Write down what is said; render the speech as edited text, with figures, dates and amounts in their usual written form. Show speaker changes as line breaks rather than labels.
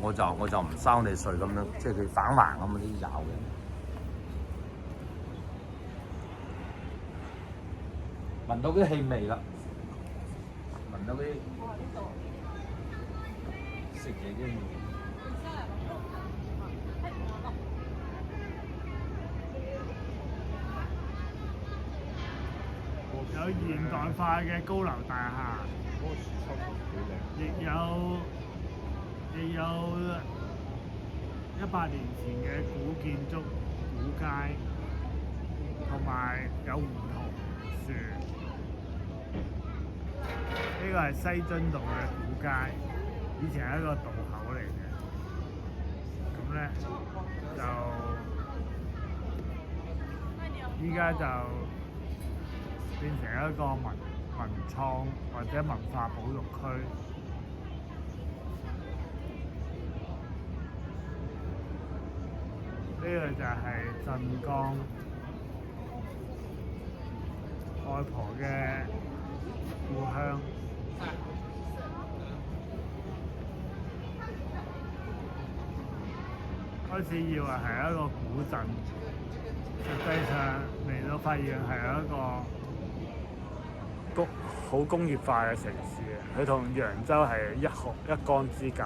我就唔收你稅咁樣，即係佢反橫咁嗰啲有嘅。聞到啲氣味啦，聞到啲食嘢啲味。
有現代化嘅高樓大廈，亦有100年前嘅古建築、古街，同埋有梧桐樹。呢個係西津道嘅古街，以前係一個渡口嚟嘅。咁咧就依家就變成一個文創或者文化保育區。呢個就係鎮江外婆嘅故鄉。開始以為係一個古鎮，實際上嚟到發現係一個好工業化嘅城市。佢同揚州係一江之隔。